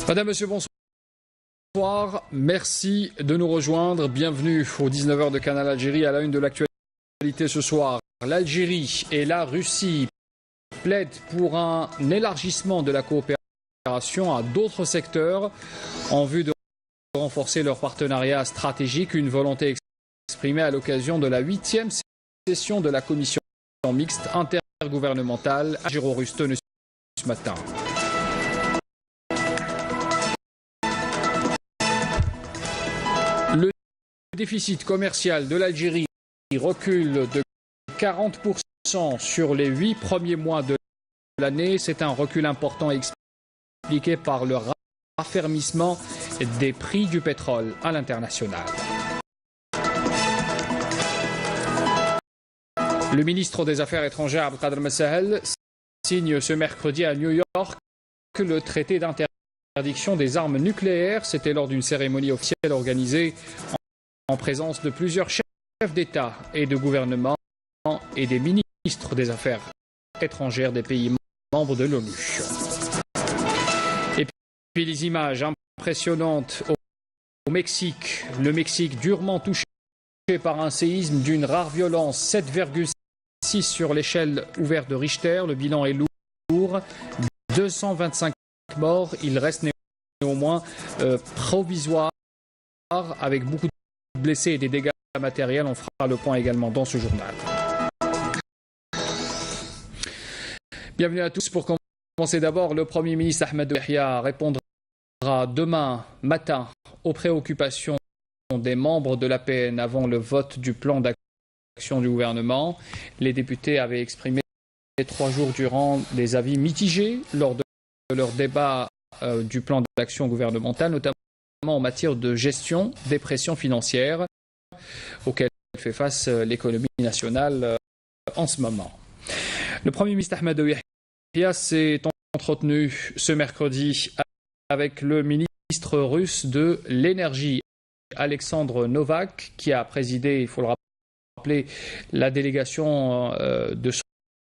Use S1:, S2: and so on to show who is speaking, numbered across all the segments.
S1: Madame, Monsieur, bonsoir. Merci de nous rejoindre. Bienvenue aux 19h de Canal Algérie à la une de l'actualité ce soir. L'Algérie et la Russie plaident pour un élargissement de la coopération à d'autres secteurs en vue de renforcer leur partenariat stratégique, une volonté exprimée à l'occasion de la 8e session de la commission mixte intergouvernementale algéro-russe tenue ce matin. Le déficit commercial de l'Algérie recule de 40% sur les 8 premiers mois de l'année. C'est un recul important expliqué par le raffermissement des prix du pétrole à l'international. Le ministre des Affaires étrangères Abdelkader Messahel signe ce mercredi à New York le traité d'interdiction des armes nucléaires. C'était lors d'une cérémonie officielle organisée en présence de plusieurs chefs d'État et de gouvernement et des ministres des Affaires étrangères des pays membres de l'ONU. Et puis les images impressionnantes au Mexique. Le Mexique durement touché par un séisme d'une rare violence, 7,6 sur l'échelle ouverte de Richter. Le bilan est lourd, 225 morts. Il reste néanmoins provisoire avec beaucoup de blessés et des dégâts matériels. On fera le point également dans ce journal. Bienvenue à tous. Pour commencer d'abord, le Premier ministre Ahmed Yahya répondra demain matin aux préoccupations des membres de l'APN avant le vote du plan d'action du gouvernement. Les députés avaient exprimé 3 jours durant des avis mitigés lors de leur débat du plan d'action gouvernemental, notamment en matière de gestion des pressions financières auxquelles fait face l'économie nationale en ce moment. Le Premier ministre Ahmed Yahya s'est entretenu ce mercredi avec le ministre russe de l'énergie, Alexandre Novak, qui a présidé, il faut le rappeler, la délégation de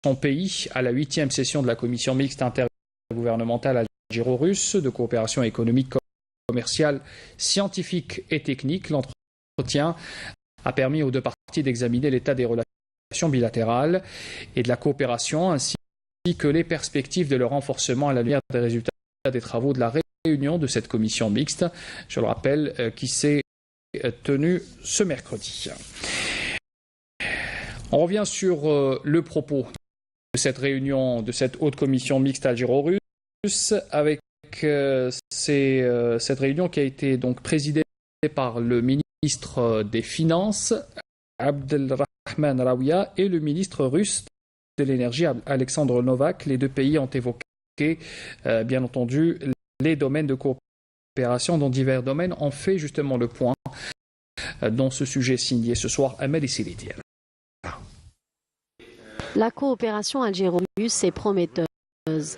S1: son pays à la 8e session de la commission mixte intergouvernementale algéro-russe de coopération économique, commerciale, scientifique et technique. L'entretien a permis aux deux parties d'examiner l'état des relations bilatérales et de la coopération, ainsi que les perspectives de leur renforcement à la lumière des résultats des travaux de la réunion de cette commission mixte, je le rappelle, qui s'est tenue ce mercredi. On revient sur le propos de cette réunion, de cette haute commission mixte algéro-russe, avec cette réunion qui a été donc présidée par le ministre des Finances, Abdelrahman Rawia, et le ministre russe de l'énergie, Alexandre Novak. Les deux pays ont évoqué, bien entendu, les domaines de coopération dans divers domaines. On fait justement le point dans ce sujet signé ce soir Ahmed Issilidi.
S2: La coopération algéro-russe est prometteuse,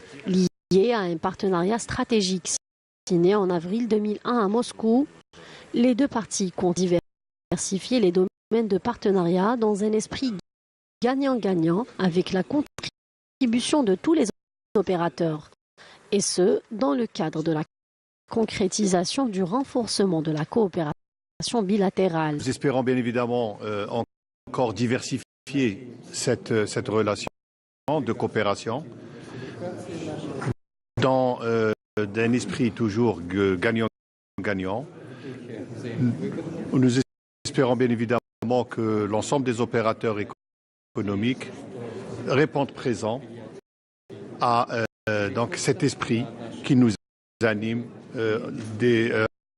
S2: liée à un partenariat stratégique signé en avril 2001 à Moscou. Les deux parties comptent diversifier les domaines de partenariat dans un esprit gagnant-gagnant avec la contribution de tous les opérateurs, et ce, dans le cadre de la concrétisation du renforcement de la coopération bilatérale.
S3: Nous espérons bien évidemment encore diversifier cette relation de coopération dans un esprit toujours gagnant-gagnant. Nous espérons bien évidemment que l'ensemble des opérateurs économiques répondent présents à donc cet esprit qui nous anime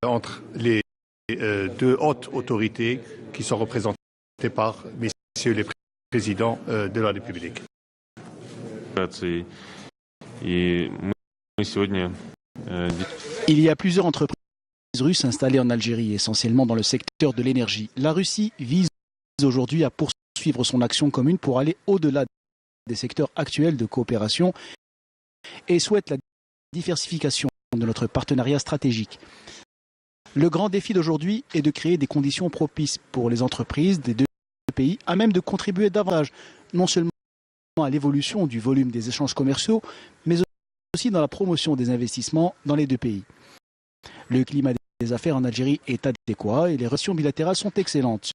S3: entre les deux hautes autorités qui sont représentées par messieurs les présidents de la République.
S4: Il y a plusieurs entreprises russes installées en Algérie, essentiellement dans le secteur de l'énergie. La Russie vise aujourd'hui à poursuivre son action commune pour aller au-delà des secteurs actuels de coopération et souhaite la diversification de notre partenariat stratégique. Le grand défi d'aujourd'hui est de créer des conditions propices pour les entreprises des deux pays à même de contribuer davantage, non seulement à l'évolution du volume des échanges commerciaux, mais aussi dans la promotion des investissements dans les deux pays. Le climat des affaires en Algérie est adéquat et les relations bilatérales sont excellentes,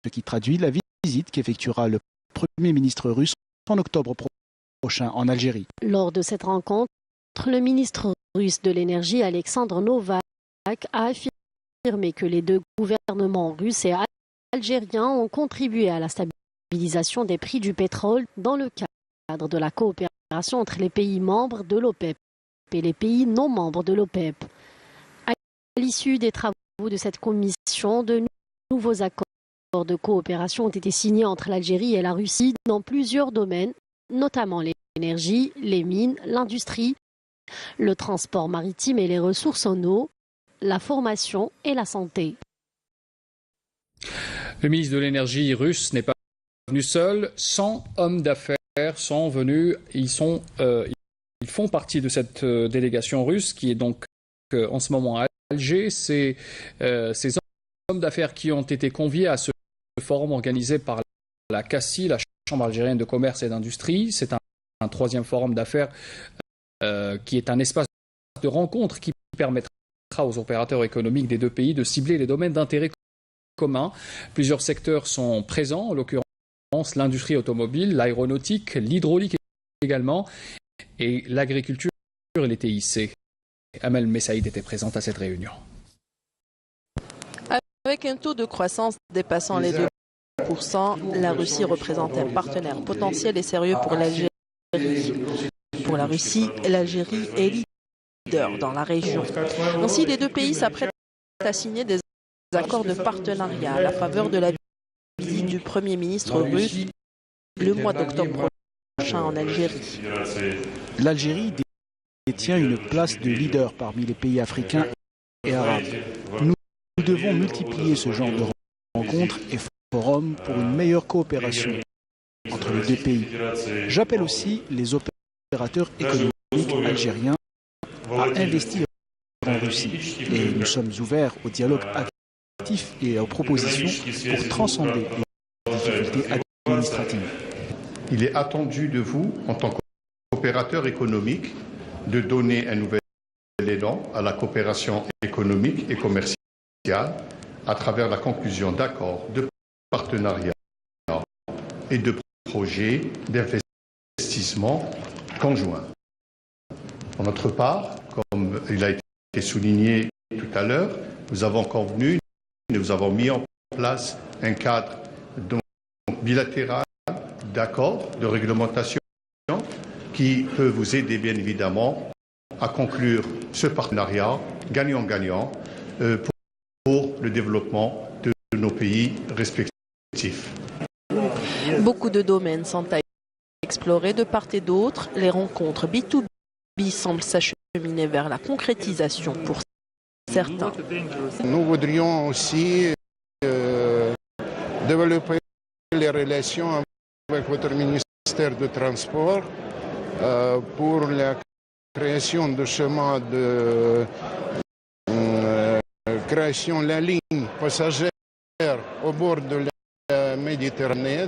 S4: ce qui traduit la visite qu'effectuera le Premier ministre russe en octobre prochain en Algérie.
S2: Lors de cette rencontre, le ministre russe de l'énergie Alexandre Novak a affirmé que les deux gouvernements russes et algériens ont contribué à la stabilisation des prix du pétrole dans le cadre de la coopération entre les pays membres de l'OPEP et les pays non membres de l'OPEP. À l'issue des travaux de cette commission, de nouveaux accords de coopération ont été signés entre l'Algérie et la Russie dans plusieurs domaines, notamment l'énergie, les mines, l'industrie, le transport maritime et les ressources en eau, la formation et la santé.
S1: Le ministre de l'énergie russe n'est pas venu seul. 100 hommes d'affaires sont venus. Ils font partie de cette délégation russe qui est donc en ce moment à Alger. C'est ces hommes d'affaires qui ont été conviés à ce forum organisé par la CACI, la Chambre algérienne de commerce et d'industrie. C'est un troisième forum d'affaires qui est un espace de rencontre qui permettra aux opérateurs économiques des deux pays de cibler les domaines d'intérêt commun. Plusieurs secteurs sont présents, en l'occurrence l'industrie automobile, l'aéronautique, l'hydraulique également, et l'agriculture et les TIC. Amel Messaïd était présente à cette réunion.
S5: Avec un taux de croissance dépassant les 2%, la Russie représente un partenaire potentiel et sérieux pour l'Algérie. Pour la Russie, l'Algérie est leader dans la région. Ainsi, les deux pays s'apprêtent à signer des accords de partenariat à la faveur de la visite du Premier ministre russe le mois d'octobre prochain en Algérie.
S4: L'Algérie détient une place de leader parmi les pays africains et arabes. Nous devons multiplier ce genre de rencontres et forums pour une meilleure coopération entre les deux pays. J'appelle aussi les opérateurs économiques algériens à investir en Russie. Et nous sommes ouverts au dialogue actif et aux propositions pour transcender les difficultés administratives.
S3: Il est attendu de vous, en tant qu'opérateur économique, de donner un nouvel élan à la coopération économique et commerciale à travers la conclusion d'accords de partenariat et de projets d'investissement conjoints. Pour notre part, comme il a été souligné tout à l'heure, nous avons convenu, nous avons mis en place un cadre bilatéral d'accords de réglementation qui peut vous aider bien évidemment à conclure ce partenariat gagnant-gagnant pour le développement de nos pays respectifs.
S5: Beaucoup de domaines sont à explorer de part et d'autre. Les rencontres B2B semblent s'acheminer vers la concrétisation pour certains.
S6: Nous voudrions aussi développer les relations avec votre ministère du Transport pour la création de chemins de création de la ligne passagère au bord de la Méditerranée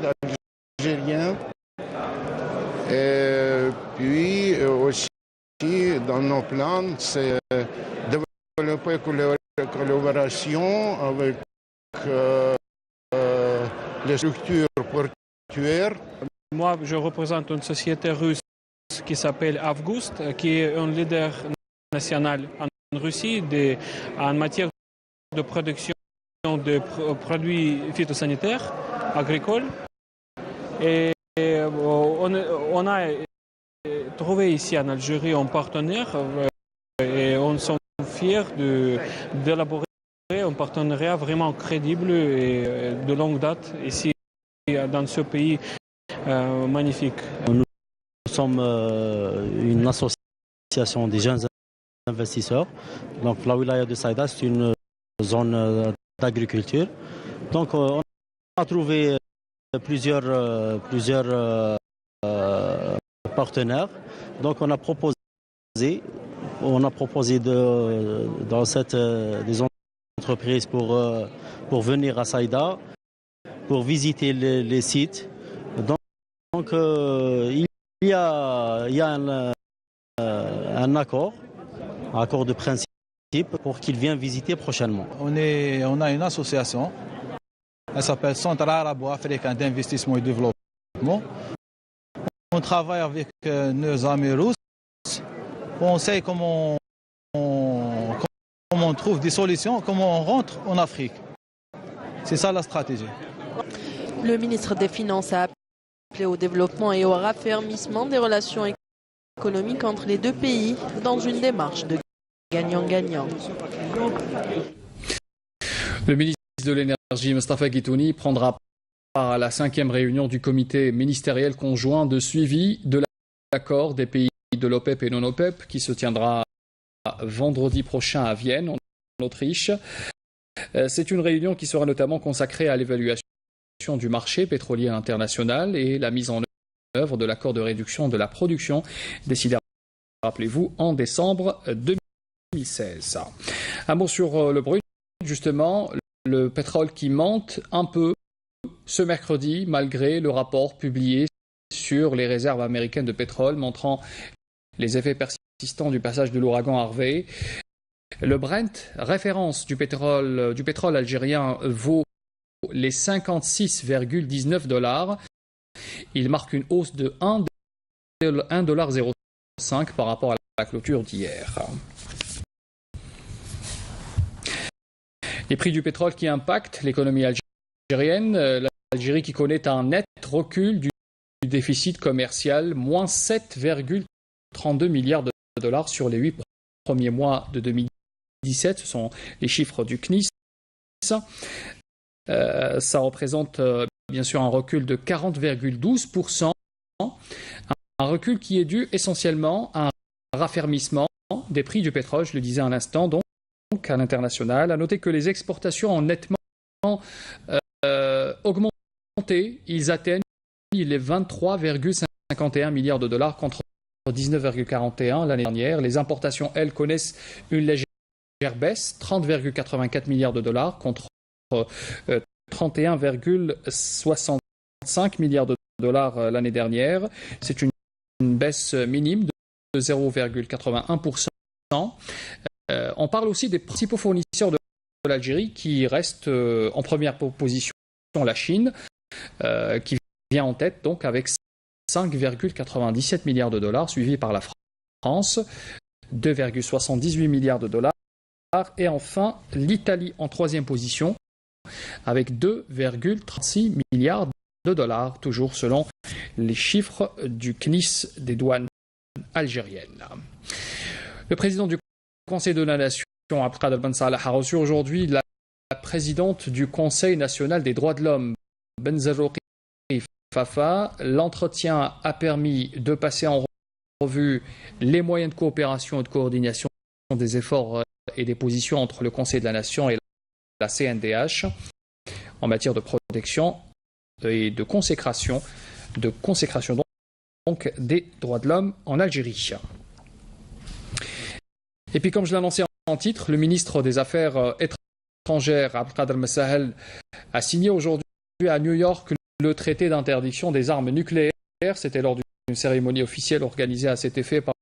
S6: algérienne. Et puis aussi dans nos plans, c'est développer la collaboration avec les structures portuaires.
S7: Moi, je représente une société russe qui s'appelle Avgust, qui est un leader national en Russie en matière de production de produits phytosanitaires agricoles. Et on a trouvé ici en Algérie un partenaire et on est fiers d'élaborer un partenariat vraiment crédible et de longue date ici dans ce pays magnifique.
S8: Nous sommes une association des jeunes investisseurs. Donc la wilaya de Saïda, c'est une zone d'agriculture. Donc on a trouvé plusieurs partenaires. Donc on a proposé dans des entreprises pour venir à Saïda, pour visiter les sites. Donc il y a un accord de principe pour qu'il vienne visiter prochainement.
S9: On a une association, elle s'appelle Centre arabo-africain d'investissement et développement. On travaille avec nos amis russes. On sait comment on trouve des solutions, comment on rentre en Afrique. C'est ça la stratégie.
S5: Le ministre des Finances a appelé au développement et au raffermissement des relations économiques entre les deux pays dans une démarche de gagnant-gagnant.
S1: Le ministre de l'Énergie, Mostafa Guitouni, prendra part à la 5e réunion du comité ministériel conjoint de suivi de l'accord des pays de l'OPEP et non-OPEP qui se tiendra vendredi prochain à Vienne, en Autriche. C'est une réunion qui sera notamment consacrée à l'évaluation du marché pétrolier international et la mise en œuvre de l'accord de réduction de la production décidé, rappelez-vous, en décembre 2016. Un mot sur le brut, justement, le pétrole qui monte un peu ce mercredi malgré le rapport publié sur les réserves américaines de pétrole montrant les effets persistants du passage de l'ouragan Harvey. Le Brent, référence du pétrole algérien, vaut les 56,19 $. Il marque une hausse de 1,05 $ par rapport à la clôture d'hier. Les prix du pétrole qui impactent l'économie algérienne. L'Algérie qui connaît un net recul du déficit commercial, moins 7,32 milliards de dollars sur les 8 premiers mois de 2017. Ce sont les chiffres du CNIS. Ça représente bien sûr un recul de 40,12%. Un recul qui est dû essentiellement à un raffermissement des prix du pétrole, je le disais à l'instant, donc à l'international. À noter que les exportations ont nettement augmenté. Ils atteignent les 23,51 milliards de dollars contre 19,41 l'année dernière. Les importations, elles, connaissent une légère baisse, 30,84 milliards de dollars contre 31,65 milliards de dollars l'année dernière. C'est une baisse minime de 0,81%. On parle aussi des principaux fournisseurs de l'Algérie qui restent en première position, la Chine, qui vient en tête donc avec 5,97 milliards de dollars, suivi par la France, 2,78 milliards de dollars, et enfin l'Italie en troisième position avec 2,36 milliards de dollars, toujours selon les chiffres du CNIS des douanes algériennes. Le président du Conseil de la Nation, Abdelkader Ben Salah, a reçu aujourd'hui la présidente du Conseil national des droits de l'homme, Benzarouki Fafa. L'entretien a permis de passer en revue les moyens de coopération et de coordination des efforts et des positions entre le Conseil de la Nation et la CNDH en matière de protection et de consécration donc des droits de l'homme en Algérie. Et puis, comme je l'ai annoncé en titre, le ministre des Affaires étrangères, Abdelkader Messahel, a signé aujourd'hui à New York le traité d'interdiction des armes nucléaires. C'était lors d'une cérémonie officielle organisée à cet effet par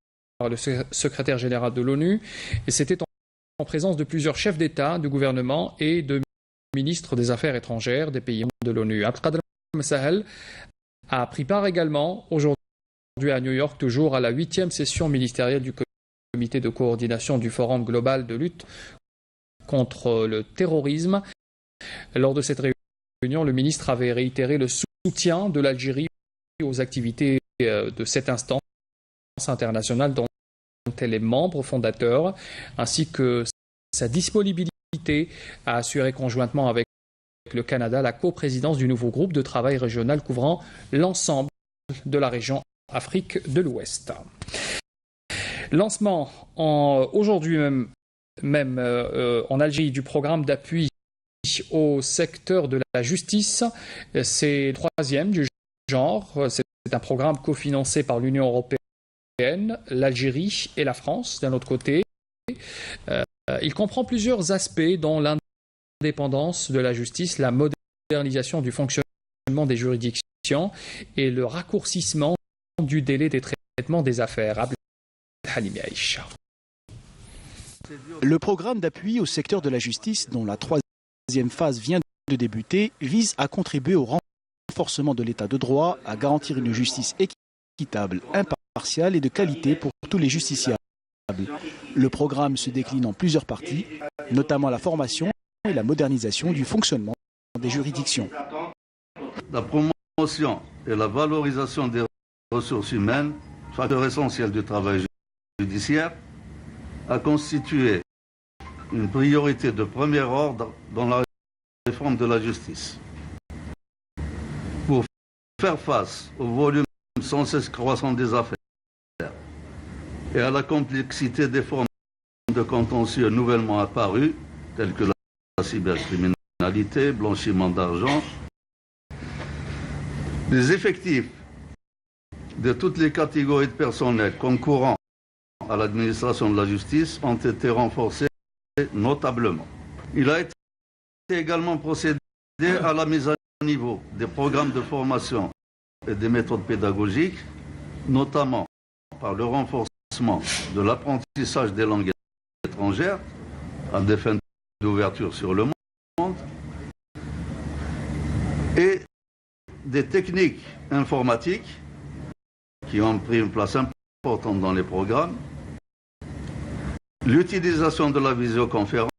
S1: le secrétaire général de l'ONU. Et c'était en présence de plusieurs chefs d'État, de gouvernement et de ministres des Affaires étrangères des pays de l'ONU. Abdelkader Messahel a pris part également aujourd'hui à New York, toujours à la 8e session ministérielle du comité de coordination du Forum global de lutte contre le terrorisme. Lors de cette réunion, le ministre avait réitéré le soutien de l'Algérie aux activités de cette instance internationale dont elle est membre fondateur, ainsi que sa disponibilité à assurer conjointement avec le Canada la coprésidence du nouveau groupe de travail régional couvrant l'ensemble de la région Afrique de l'Ouest. Lancement aujourd'hui même en Algérie du programme d'appui au secteur de la justice. C'est le troisième du genre. C'est un programme cofinancé par l'Union européenne, l'Algérie et la France d'un autre côté. Il comprend plusieurs aspects dont l'indépendance de la justice, la modernisation du fonctionnement des juridictions et le raccourcissement du délai des traitements des affaires.
S4: Le programme d'appui au secteur de la justice, dont la troisième phase vient de débuter, vise à contribuer au renforcement de l'état de droit, à garantir une justice équitable, impartiale et de qualité pour tous les justiciables. Le programme se décline en plusieurs parties, notamment la formation et la modernisation du fonctionnement des juridictions.
S10: La promotion et la valorisation des ressources humaines, facteur essentiel du travail judiciaire, a constitué une priorité de premier ordre dans la réforme de la justice. Pour faire face au volume sans cesse croissant des affaires et à la complexité des formes de contentieux nouvellement apparues, telles que la cybercriminalité, blanchiment d'argent, les effectifs de toutes les catégories de personnel concourant à l'administration de la justice ont été renforcés notablement. Il a été également procédé à la mise à niveau des programmes de formation et des méthodes pédagogiques, notamment par le renforcement de l'apprentissage des langues étrangères à des fins d'ouverture sur le monde et des techniques informatiques qui ont pris une place importante dans les programmes, l'utilisation de la visioconférence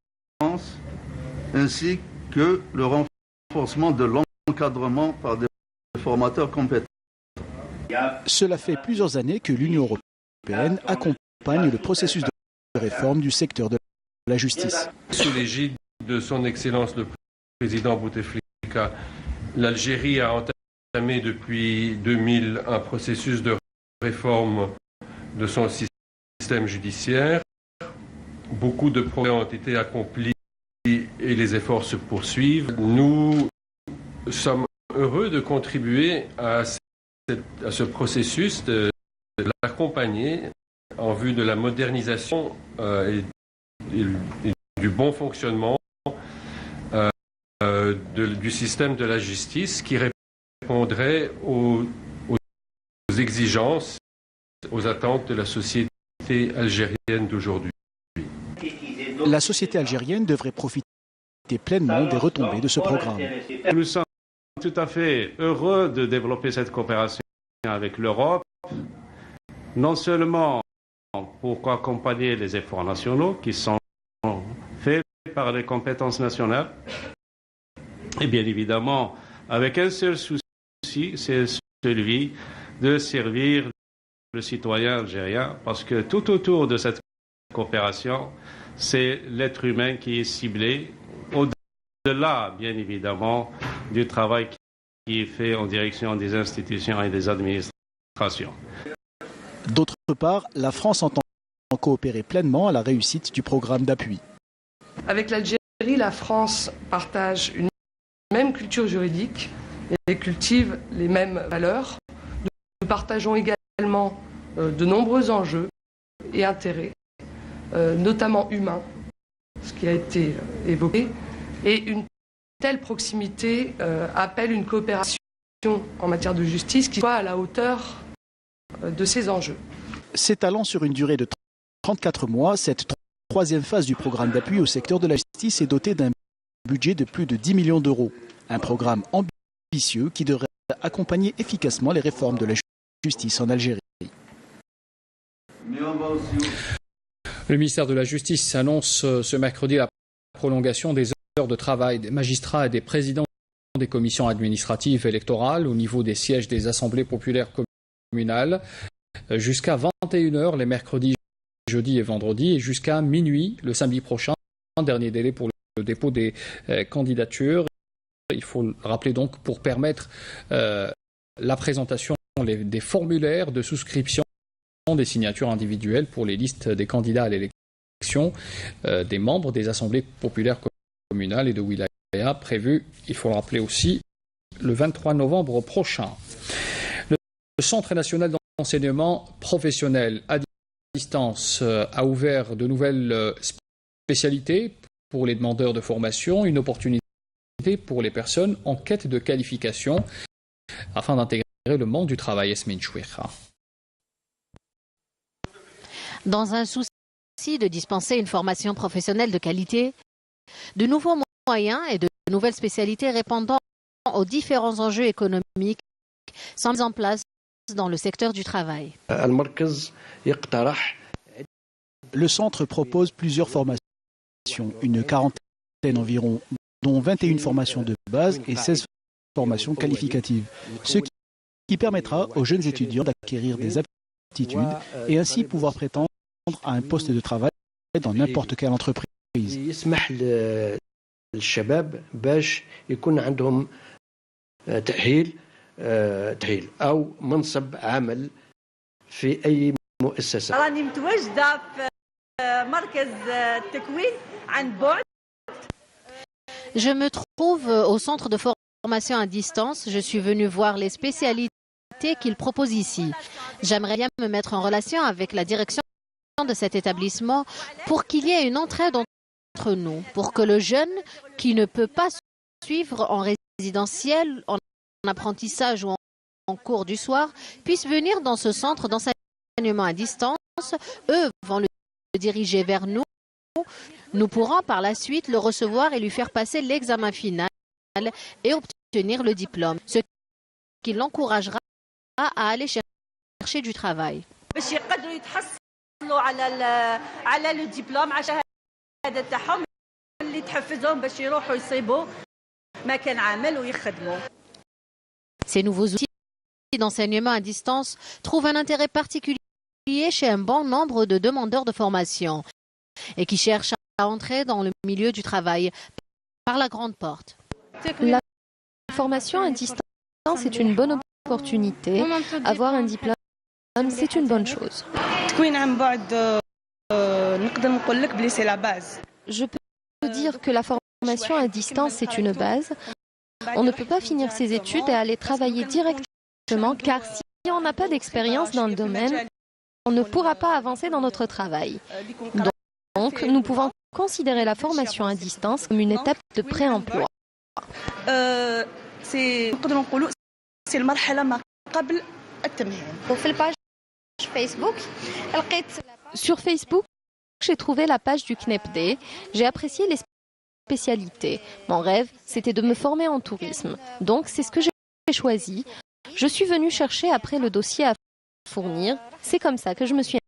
S10: ainsi que le renforcement de l'encadrement par des formateurs compétents.
S4: Cela fait plusieurs années que l'Union européenne accompagne le processus de réforme du secteur de la justice.
S11: Sous l'égide de son Excellence le Président Bouteflika, l'Algérie a entamé depuis 2000 un processus de réforme de son système judiciaire. Beaucoup de progrès ont été accomplis et les efforts se poursuivent. Nous sommes heureux de contribuer à ce processus, de l'accompagner en vue de la modernisation et du bon fonctionnement du système de la justice qui répondrait aux exigences, aux attentes de la société algérienne d'aujourd'hui.
S4: La société algérienne devrait profiter pleinement des retombées de ce programme.
S12: Nous sommes tout à fait heureux de développer cette coopération avec l'Europe, non seulement pour accompagner les efforts nationaux qui sont faits par les compétences nationales, et bien évidemment avec un seul souci, c'est celui de servir le citoyen algérien, parce que tout autour de cette coopération, c'est l'être humain qui est ciblé, au-delà, bien évidemment, du travail qui est fait en direction des institutions et des administrations.
S4: D'autre part, la France entend coopérer pleinement à la réussite du programme d'appui.
S13: Avec l'Algérie, la France partage une même culture juridique et cultive les mêmes valeurs. Nous partageons également de nombreux enjeux et intérêts, notamment humains, ce qui a été évoqué, et une telle proximité appelle une coopération en matière de justice qui soit à la hauteur de ces enjeux.
S4: S'étalant sur une durée de 34 mois, cette troisième phase du programme d'appui au secteur de la justice est dotée d'un budget de plus de 10 millions d'euros. Un programme ambitieux qui devrait accompagner efficacement les réformes de la justice en Algérie.
S1: Le ministère de la Justice annonce ce mercredi la prolongation des heures de travail des magistrats et des présidents des commissions administratives électorales au niveau des sièges des assemblées populaires communales jusqu'à 21h les mercredis, jeudis et vendredis et jusqu'à minuit le samedi prochain, dernier délai pour le dépôt des candidatures. Il faut le rappeler donc pour permettre la présentation des formulaires de souscription des signatures individuelles pour les listes des candidats à l'élection des membres des assemblées populaires communales et de wilaya prévues, il faut le rappeler aussi, le 23 novembre prochain. Le Centre national d'enseignement professionnel à distance a ouvert de nouvelles spécialités pour les demandeurs de formation, une opportunité pour les personnes en quête de qualification afin d'intégrer le monde du travail. Yasmine Chouira.
S14: Dans un souci de dispenser une formation professionnelle de qualité, de nouveaux moyens et de nouvelles spécialités répondant aux différents enjeux économiques sont mis en place dans le secteur du travail.
S4: Le centre propose plusieurs formations, une quarantaine environ, dont 21 formations de base et 16 formations qualificatives, ce qui permettra aux jeunes étudiants d'acquérir des aptitudes et ainsi pouvoir prétendre à un poste de travail dans n'importe quelle entreprise.
S14: Je me trouve au centre de formation à distance. Je suis venue voir les spécialités qu'il propose ici. J'aimerais bien me mettre en relation avec la direction de cet établissement pour qu'il y ait une entraide entre nous, pour que le jeune qui ne peut pas suivre en résidentiel, en apprentissage ou en cours du soir, puisse venir dans ce centre d'enseignement à distance. Eux vont le diriger vers nous. Nous pourrons par la suite le recevoir et lui faire passer l'examen final et obtenir le diplôme, ce qui l'encouragera à aller chercher du travail. Ces nouveaux outils d'enseignement à distance trouvent un intérêt particulier chez un bon nombre de demandeurs de formation et qui cherchent à entrer dans le milieu du travail par la grande porte.
S15: La formation à distance est une bonne opportunité. Avoir un diplôme, c'est une bonne chose. Je peux dire que la formation à distance est une base. On ne peut pas finir ses études et aller travailler directement car si on n'a pas d'expérience dans le domaine, on ne pourra pas avancer dans notre travail. Donc, nous pouvons considérer la formation à distance comme une étape de pré-emploi. Sur Facebook, j'ai trouvé la page du CNEPD. J'ai apprécié les spécialités. Mon rêve, c'était de me former en tourisme. Donc, c'est ce que j'ai choisi. Je suis venue chercher après le dossier à fournir. C'est comme ça que je me suis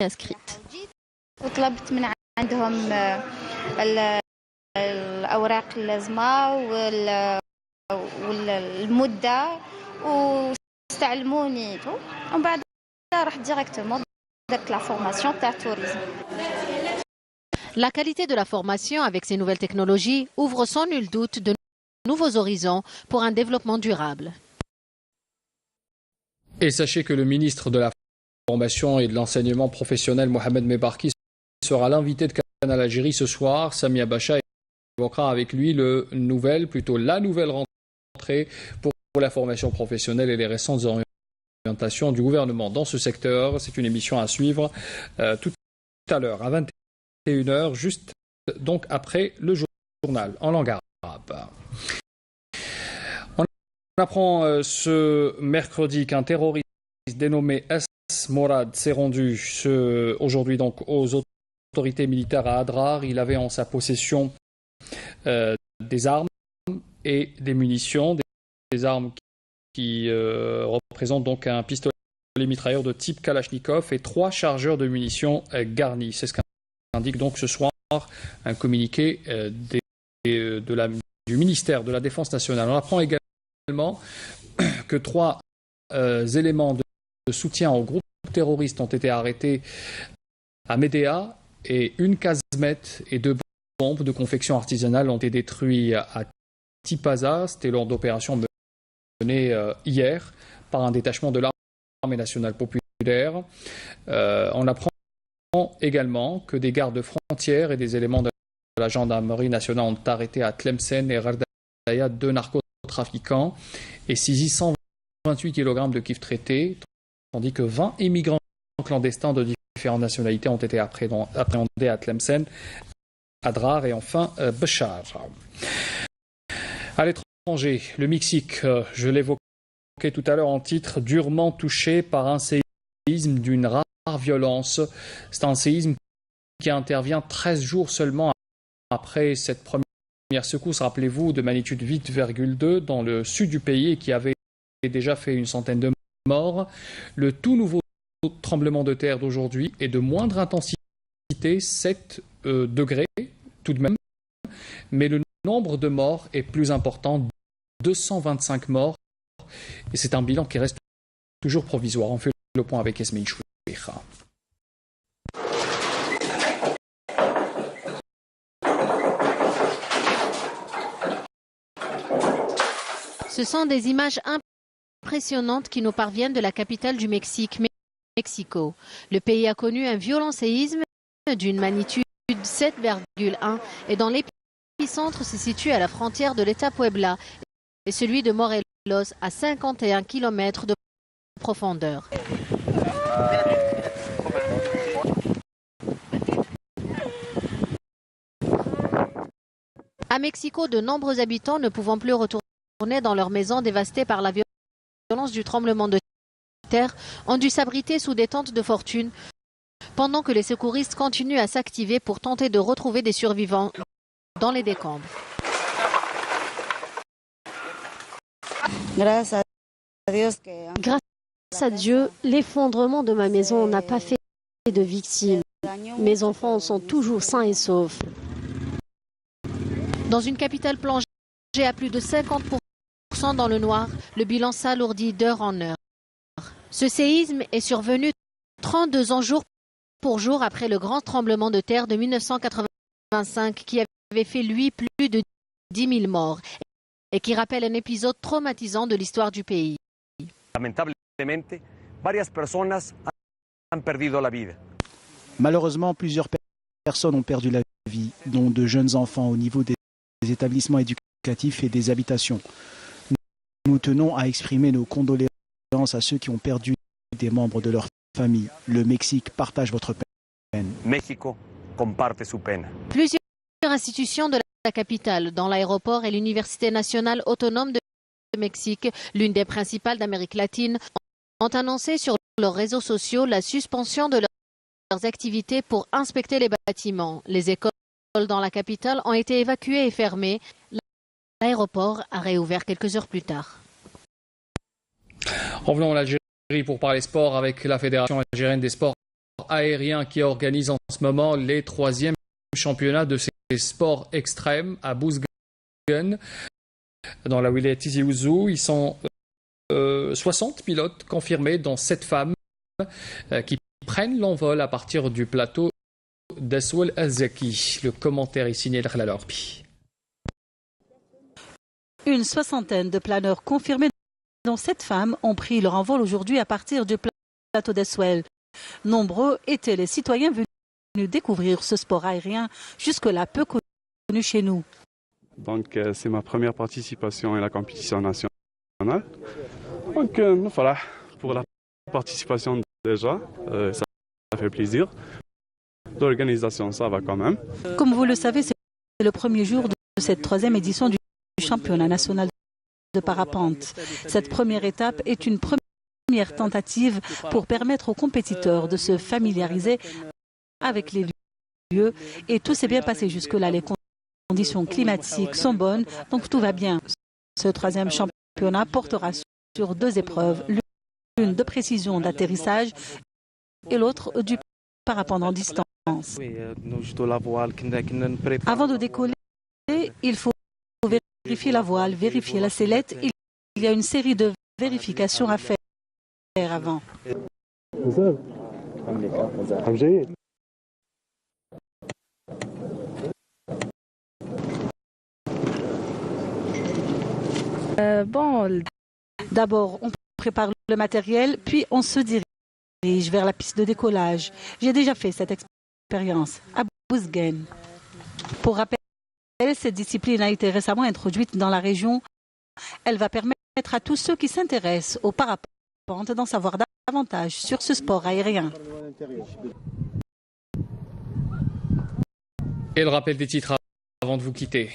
S15: inscrite.
S14: La qualité de la formation avec ces nouvelles technologies ouvre sans nul doute de nouveaux horizons pour un développement durable.
S1: Et sachez que le ministre de la Formation et de l'Enseignement professionnel, Mohamed Mebarki, sera l'invité de Canal Algérie ce soir. Samia Bacha évoquera avec lui la nouvelle rentrée pour la formation professionnelle et les récentes orientations du gouvernement dans ce secteur. C'est une émission à suivre tout à l'heure, à 21h, juste donc après le journal en langue arabe. On apprend ce mercredi qu'un terroriste dénommé S. Morad s'est rendu aujourd'hui donc aux autorités militaires à Adrar. Il avait en sa possession des armes et des munitions, des armes qui représentent donc un pistolet mitrailleur de type Kalachnikov et 3 chargeurs de munitions garnis. C'est ce qu'indique donc ce soir un communiqué du ministère de la Défense nationale. On apprend également que 3 éléments de soutien au groupe terroriste ont été arrêtés à Médéa et une casemette et 2 bombes de confection artisanale ont été détruits à Tipaza. C'était lors d'opérations menées hier par un détachement de l'armée nationale populaire. On apprend également que des gardes frontières et des éléments de la gendarmerie nationale ont arrêté à Tlemcen et Rardaya 2 narcotrafiquants et saisi 128 kg de kif traités, tandis que 20 immigrants clandestins de différentes nationalités ont été appréhendés à Tlemcen, Adrar et enfin Béchar. À l'étranger, le Mexique, je l'évoquais tout à l'heure en titre, durement touché par un séisme d'une rare violence. C'est un séisme qui intervient 13 jours seulement après cette première secousse, rappelez-vous, de magnitude 8,2 dans le sud du pays et qui avait déjà fait une centaine de morts. Le tout nouveau tremblement de terre d'aujourd'hui est de moindre intensité, 7 degrés tout de même, mais le nombre de morts est plus important, 225 morts, et c'est un bilan qui reste toujours provisoire. On fait le point avec Yasmine Chouira.
S14: Ce sont des images impressionnantes qui nous parviennent de la capitale du Mexique, Mexico. Le pays a connu un violent séisme d'une magnitude 7,1 et dans l'épicentre se situe à la frontière de l'État Puebla et celui de Morelos à 51 km de profondeur. À Mexico, de nombreux habitants ne pouvant plus retourner dans leurs maisons dévastées par la violence du tremblement de terre ont dû s'abriter sous des tentes de fortune pendant que les secouristes continuent à s'activer pour tenter de retrouver des survivants dans les décombres.
S2: Grâce à Dieu, l'effondrement de ma maison n'a pas fait de victimes. Mes enfants sont toujours sains et saufs.
S14: Dans une capitale plongée à plus de 50% dans le noir, le bilan s'alourdit d'heure en heure. Ce séisme est survenu 32 ans jour pour jour après le grand tremblement de terre de 1985 qui avait fait lui plus de 10 000 morts et qui rappelle un épisode traumatisant de l'histoire du pays.
S4: Malheureusement, plusieurs personnes ont perdu la vie, dont de jeunes enfants au niveau des établissements éducatifs et des habitations. Nous tenons à exprimer nos condoléances à ceux qui ont perdu des membres de leur famille. Le Mexique partage votre peine.
S16: México comparte su pena.
S14: Plusieurs institutions de la capitale, dont l'aéroport et l'Université nationale autonome de Mexique, l'une des principales d'Amérique latine, ont annoncé sur leurs réseaux sociaux la suspension de leurs activités pour inspecter les bâtiments. Les écoles dans la capitale ont été évacuées et fermées. L'aéroport a réouvert quelques heures plus tard.
S1: Revenons à l'Algérie pour parler sport avec la Fédération algérienne des sports aériens qui organise en ce moment les 3e championnats de ces sports extrêmes à Bouzguen, dans la wilaya Tizi Ouzou. Ils sont 60 pilotes confirmés, dont 7 femmes qui prennent l'envol à partir du plateau d'Aswal Azaki. Le commentaire est signé de Khalal Orbi.
S17: Une soixantaine de planeurs confirmés, dont 7 femmes, ont pris leur envol aujourd'hui à partir du plateau d'Aswal. Nombreux étaient les citoyens venus découvrir ce sport aérien jusque-là peu connu chez nous.
S18: Donc c'est ma première participation à la compétition nationale. Donc voilà, pour la participation déjà, ça fait plaisir. L'organisation, ça va quand même.
S17: Comme vous le savez, c'est le premier jour de cette 3e édition du championnat national de parapente. Cette première étape est une première tentative pour permettre aux compétiteurs de se familiariser avec les lieux et tout s'est bien passé jusque-là. Les conditions climatiques sont bonnes, donc tout va bien. Ce 3e championnat portera sur 2 épreuves, l'une de précision d'atterrissage et l'autre du parapente en distance. Avant de décoller, il faut vérifier la voile, vérifier la sellette. Il y a une série de vérifications à faire avant. D'abord, on prépare le matériel, puis on se dirige vers la piste de décollage. J'ai déjà fait cette expérience à Bouzguen. Pour rappel, cette discipline a été récemment introduite dans la région. Elle va permettre à tous ceux qui s'intéressent au parapente d'en savoir davantage sur ce sport aérien.
S1: Et le rappel des titres avant de vous quitter.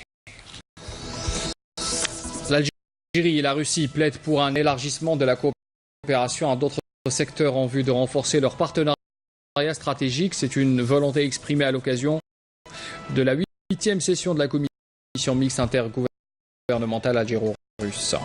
S1: L'Algérie et la Russie plaident pour un élargissement de la coopération à d'autres secteurs en vue de renforcer leur partenariat stratégique, c'est une volonté exprimée à l'occasion de la 8e session de la commission mixte intergouvernementale algéro-russe.